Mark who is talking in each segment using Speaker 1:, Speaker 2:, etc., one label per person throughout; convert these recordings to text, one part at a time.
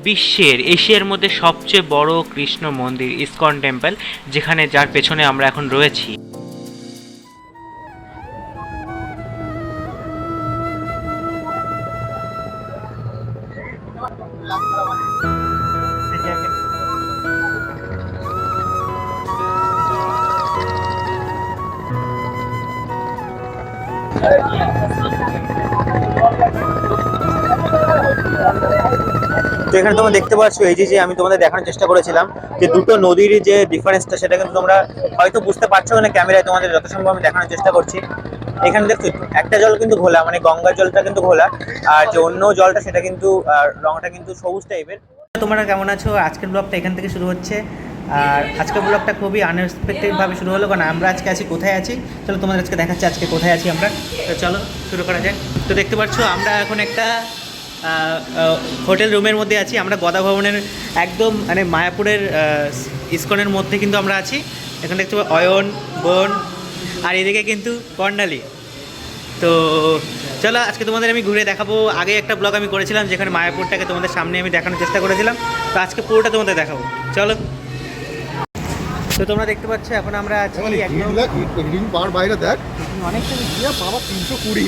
Speaker 1: বিশ্বের এশিয়ার মধ্যে সবচেয়ে বড় কৃষ্ণ মন্দির ইসকন টেম্পল, যেখানে যার পেছনে আমরা এখন রয়েছি।
Speaker 2: তো এখানে তোমরা দেখতে পাচ্ছ এই যে আমি তোমাদের দেখানোর চেষ্টা করেছিলাম যে দুটো নদীর যে ডিফারেন্সটা, সেটা কিন্তু তোমরা হয়তো বুঝতে পারছো না ক্যামেরায়, তোমাদের যত সম্ভব আমি দেখানোর চেষ্টা করছি। এখানে দেখছো একটা জল কিন্তু ঘোলা, মানে গঙ্গার জলটা কিন্তু ঘোলা, আর যে অন্য জলটা সেটা কিন্তু রংটা কিন্তু সবুজ টাইপের। তোমরা কেমন আছো? আজকের ব্লগটা এখান থেকে শুরু হচ্ছে, আর আজকের ব্লগটা খুবই আনএক্সপেক্টেডভাবে শুরু হলো, কারণ আমরা আজকে আছি কোথায় আছি। চলো তোমাদের আজকে দেখাচ্ছি আজকে কোথায় আছি আমরা। তো চলো শুরু করা যায়। তো দেখতে পাচ্ছ আমরা এখন একটা হোটেল রুমের মধ্যে আছি। আমরা গদা ভবনের একদম মানে মায়াপুরের ইসকনের মধ্যে কিন্তু আমরা আছি। এখানে দেখতে পাবো অয়ন, বোন, আর এদিকে কিন্তু কর্ণালী। তো চলো আজকে তোমাদের আমি ঘুরে দেখাবো। আগে একটা ব্লগ আমি করেছিলাম যেখানে মায়াপুরটাকে তোমাদের সামনে আমি দেখানোর চেষ্টা করেছিলাম, তো আজকে পুরোটা তোমাদের দেখাবো। চলো। তো তোমরা দেখতে পাচ্ছ এখন আমরা আছি একদম বাইরে, দেখ অনেকটা বাবা 320।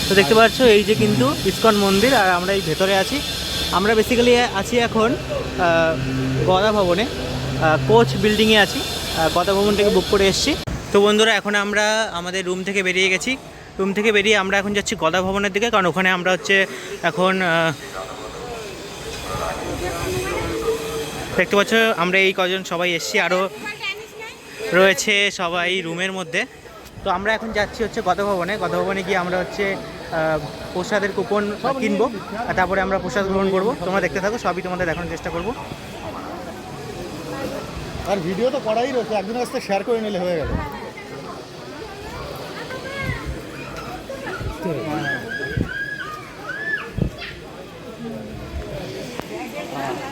Speaker 2: তো দেখতে পাচ্ছ এই যে কিন্তু ইসকন মন্দির, আর আমরা এই ভেতরে আছি। আমরা বেসিক্যালি আছি এখন গদা ভবনে, কোচ বিল্ডিংয়ে আছি। গদা ভবন থেকে বুক করে এসেছি। তো বন্ধুরা এখন আমরা আমাদের রুম থেকে বেরিয়ে গেছি। রুম থেকে বেরিয়ে আমরা এখন যাচ্ছি গদা ভবনের দিকে, কারণ ওখানে আমরা হচ্ছে এখন দেখতে পাচ্ছ আমরা এই কজন সবাই এসেছি, আরও রয়েছে সবাই রুমের মধ্যে। তো আমরা এখন যাচ্ছি হচ্ছে গদা ভবনে। গদা ভবনে গিয়ে আমরা হচ্ছে প্রসাদের কুপন কিনবো, আর তারপরে আমরা প্রসাদ গ্রহণ করবো। তোমরা দেখতে থাকো, সবই তোমাদের দেখানোর চেষ্টা করবো।
Speaker 3: আর ভিডিও তো করাই রয়েছে, একজনের কাছে শেয়ার করে নিলে হয়ে গেল।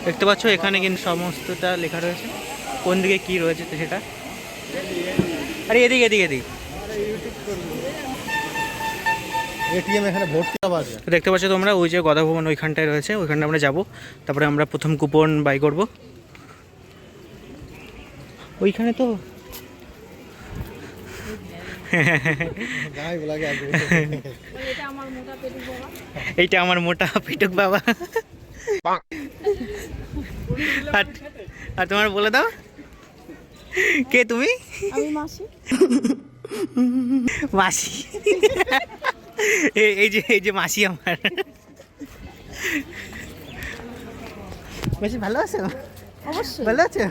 Speaker 2: দেখতে পাচ্ছ এখানে কিন্তু সমস্তটা লেখা রয়েছে, কোন দিকে কি রয়েছে তো সেটা। আরে এদিকে এদিকে এদিকে
Speaker 3: এটিএম এখানে ভর্তি আছে।
Speaker 2: দেখতে পাচ্ছ তোমরা ওই যে গদা ভবন ওইখানটায় রয়েছে, ওইখানটা আমরা যাব। তারপরে আমরা প্রথম কুপন বাই করব ওইখানে। তো এইটা আমার মোটা পেটুক বাবা। আর তোমার বলে দাও কে তুমি?
Speaker 4: মাসি।
Speaker 2: মাসি এই যে মাসি আমার। বেশি ভালো আছো?
Speaker 4: অবশ্যই
Speaker 2: ভালো আছো?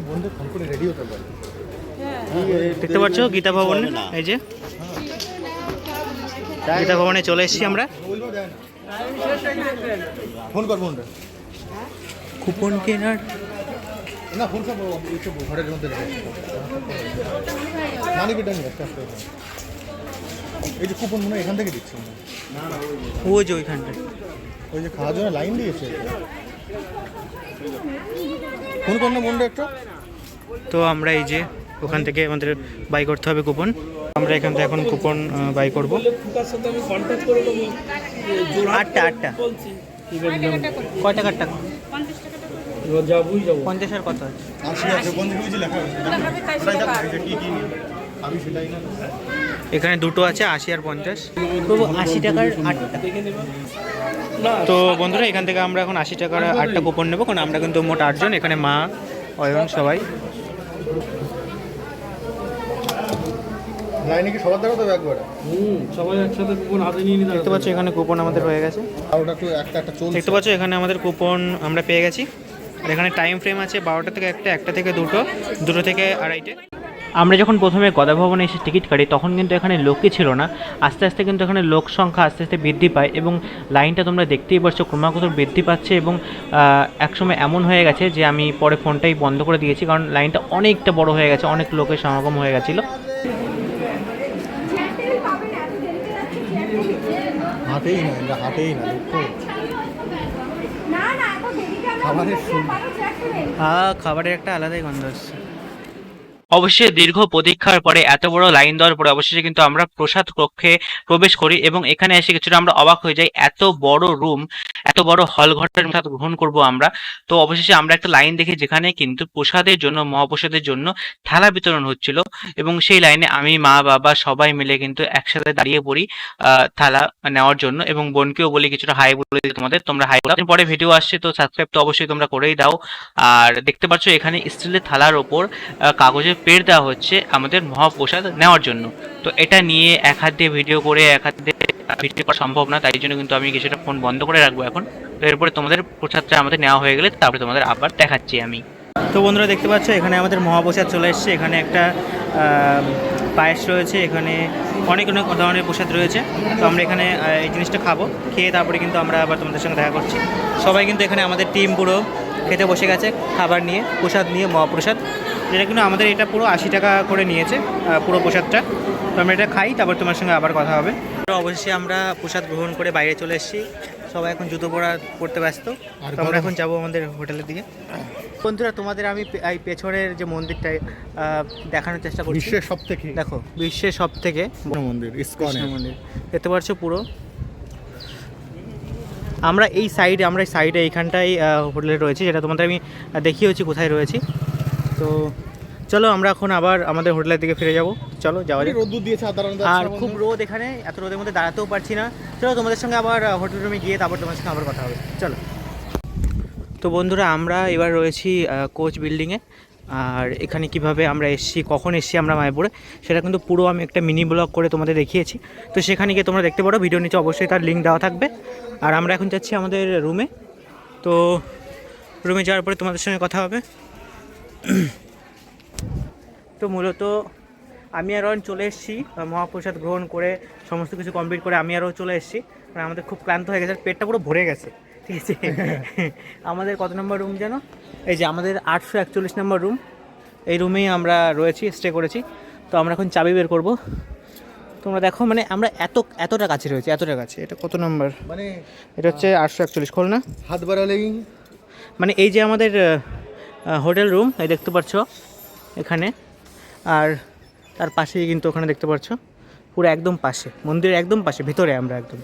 Speaker 3: বন্ধু ফোন করে রেডি হতে পারে।
Speaker 2: দেখতে পাচ্ছ গীতা ভবন, এই যে গীতা ভবনে চলে এসেছি আমরা।
Speaker 3: ফোন কর ফোনটা।
Speaker 2: কুপন কেনার
Speaker 3: না ফোন সব ঘরের মধ্যে মানি বেটা নিয়ে আসতে। এই যে কুপন মনে এখান থেকে দিচ্ছে,
Speaker 2: ওই যে ওইখানটায়
Speaker 3: ওই যে খাওয়ার জন্য লাইন দিয়েছে। ফোন কর না বন্ধু একটা।
Speaker 2: তো আমরা এই যে ওখান থেকে আমাদের বাই করতে হবে কুপন। আমরা এখান থেকে এখন কুপন বাই করব। 8টা কয় টাকার টাকা? 50 আর কত আছে?
Speaker 3: 80 আছে, 50 লেখা আছে। আমি সেটাই না,
Speaker 2: এখানে দুটো আছে 80 আর 50। তো 80 টাকার 8টা। তো বন্ধুরা এখান থেকে আমরা এখন 80 টাকার 8টা কুপন নেবো, কারণ আমরা কিন্তু মোট 8 জন, এখানে মা, অয়ন সবাই।
Speaker 3: লাইনে কি সবার দেখাতে হবে একবার?
Speaker 5: সবাই একসাথে কুপন হাতে নিয়ে নিতে।
Speaker 2: দেখতে পাচ্ছ এখানে কুপন আমাদের হয়ে গেছে।
Speaker 3: আর ওটা একটু একটা চলছে।
Speaker 2: দেখতে পাচ্ছ এখানে আমাদের কুপন আমরা পেয়ে গেছি, আর এখানে টাইম ফ্রেম আছে 12টা থেকে 1টা, 1টা থেকে 2টো, 2টো থেকে 2:30। আমরা যখন প্রথমে গদা ভবনে এসে টিকিট কাটি তখন কিন্তু এখানে লোকই ছিল না। আস্তে আস্তে কিন্তু এখানে লোক সংখ্যা আস্তে আস্তে বৃদ্ধি পায়, এবং লাইনটা তোমরা দেখতেই পাচ্ছ ক্রমাগত বৃদ্ধি পাচ্ছে। এবং একসময় এমন হয়ে গেছে যে আমি পরে ফোনটাই বন্ধ করে দিয়েছি, কারণ লাইনটা অনেকটা বড় হয়ে গেছে, অনেক লোকের সমাগম হয়ে গেছিলো।
Speaker 3: হাটেই না
Speaker 2: খাবারের একটা আলাদাই গন্ধ আসছে।
Speaker 1: অবশ্যই দীর্ঘ প্রতীক্ষার পরে এত বড় লাইন দেওয়ার পরে অবশেষে কিন্তু আমরা প্রসাদ কক্ষে প্রবেশ করি এবং এখানে এসে কিছুটা আমরা অবাক হয়ে যাই। এত বড় রুম, এত বড় হল ঘরের প্রসাদ গ্রহণ করব আমরা। তো অবশেষে আমরা একটা লাইন দেখি যেখানে কিন্তু প্রসাদের জন্য, মহাপ্রসাদের জন্য থালা বিতরণ হচ্ছিল এবং সেই লাইনে আমি, মা, বাবা সবাই মিলে কিন্তু একসাথে দাঁড়িয়ে পড়ি থালা নেওয়ার জন্য এবং বোনকেও বলি কিছুটা হাই বলে দিই তোমাদের, তোমরা হাই বলো। পরে ভিডিও আসছে তো সাবস্ক্রাইব তো অবশ্যই তোমরা করেই দাও। আর দেখতে পাচ্ছ এখানে স্টিলের থালার ওপর কাগজের পেড় দেওয়া হচ্ছে আমাদের মহাপ্রসাদ নেওয়ার জন্য। তো এটা নিয়ে এক হাত দিয়ে ভিডিও করে এক হাত দিয়ে ভিডিও করা সম্ভব না, তাই জন্য কিন্তু আমি কিছুটা ফোন বন্ধ করে রাখবো এখন। তো এরপরে তোমাদের প্রসাদটা আমাদের নেওয়া হয়ে গেলে তারপরে তোমাদের আবার দেখাচ্ছি আমি।
Speaker 2: তো বন্ধুরা দেখতে পাচ্ছ এখানে আমাদের মহাপ্রসাদ চলে এসছে। এখানে একটা পায়েস রয়েছে, এখানে অনেক অনেক ধরনের প্রসাদ রয়েছে। তো আমরা এখানে এই জিনিসটা খাবো, খেয়ে তারপরে কিন্তু আমরা আবার তোমাদের সঙ্গে দেখা করছি। সবাই কিন্তু এখানে আমাদের টিম পুরো খেতে বসে গেছে খাবার নিয়ে, প্রসাদ নিয়ে, মহাপ্রসাদ, যেটা কিন্তু আমাদের এটা পুরো 80 টাকা করে নিয়েছে পুরো প্রসাদটা। তো আমরা এটা খাই, তারপর তোমার সঙ্গে আবার কথা হবে। তো অবশ্যই আমরা প্রসাদ গ্রহণ করে বাইরে চলে এসেছি, সবাই এখন জুতো পরতে ব্যস্ত। তো আমরা এখন যাবো আমাদের হোটেলের দিকে। বন্ধুরা তোমাদের আমি এই পেছনের যে মন্দিরটা দেখানোর চেষ্টা করছি।
Speaker 3: বিশ্বের সবথেকে,
Speaker 2: দেখো বিশ্বের সব থেকে
Speaker 3: মন্দির ইসকন
Speaker 2: মন্দির দেখতে পাচ্ছ পুরো। আমরা এই সাইডে এইখানটাই হোটেলে রয়েছি, যেটা তোমাদের আমি দেখিয়েছি কোথায় রয়েছি। তো চলো আমরা এখন আবার আমাদের হোটেলের দিকে ফিরে যাব। চলো যাওয়া যাক।
Speaker 3: রোদ্দুর দিয়েছে
Speaker 2: আর খুব রোদ এখানে, এত রোদের মধ্যে দাঁড়াতেও পারছি না। চলো তোমাদের সঙ্গে আবার হোটেল রুমে গিয়ে তারপর তোমাদের সঙ্গে আবার কথা হবে। চলো। তো বন্ধুরা আমরা এবার রয়েছি কোচ বিল্ডিংয়ে। আর এখানে কিভাবে আমরা এসেছি, কখন এসেছি আমরা মায়াপুরে, সেটা কিন্তু পুরো আমি একটা মিনি ব্লগ করে তোমাদের দেখিয়েছি। তো সেখানে গিয়ে তোমরা দেখতে পারো, ভিডিও নিচে অবশ্যই তার লিঙ্ক দেওয়া থাকবে। আর আমরা এখন যাচ্ছি আমাদের রুমে। তো রুমে যাওয়ার পরে তোমাদের সঙ্গে কথা হবে। তো মূলত আমি আর চলে এসেছি মহাপ্রসাদ গ্রহণ করে, সমস্ত কিছু কমপ্লিট করে আমি আরও চলে এসেছি। মানে আমাদের খুব ক্লান্ত হয়ে গেছে, পেটটা পুরো ভরে গেছে, ঠিক আছে। আমাদের কত নম্বর রুম যেন, এই যে আমাদের 841 নম্বর রুম, এই রুমেই আমরা রয়েছি, স্টে করেছি। তো আমরা এখন চাবি বের করব। তোমরা দেখো মানে আমরা এতটা কাছে রয়েছি, এতটা কাছে। এটা কত নম্বর,
Speaker 3: মানে
Speaker 2: এটা হচ্ছে 841, খোল না।
Speaker 3: হাত বাড়ালেই
Speaker 2: মানে এই যে আমাদের হোটেল রুম, এই দেখতে পাচ্ছ এখানে, আর তার পাশেই কিন্তু ওখানে দেখতে পাচ্ছ পুরো একদম পাশে, মন্দিরের একদম পাশে, ভিতরে আমরা একদম।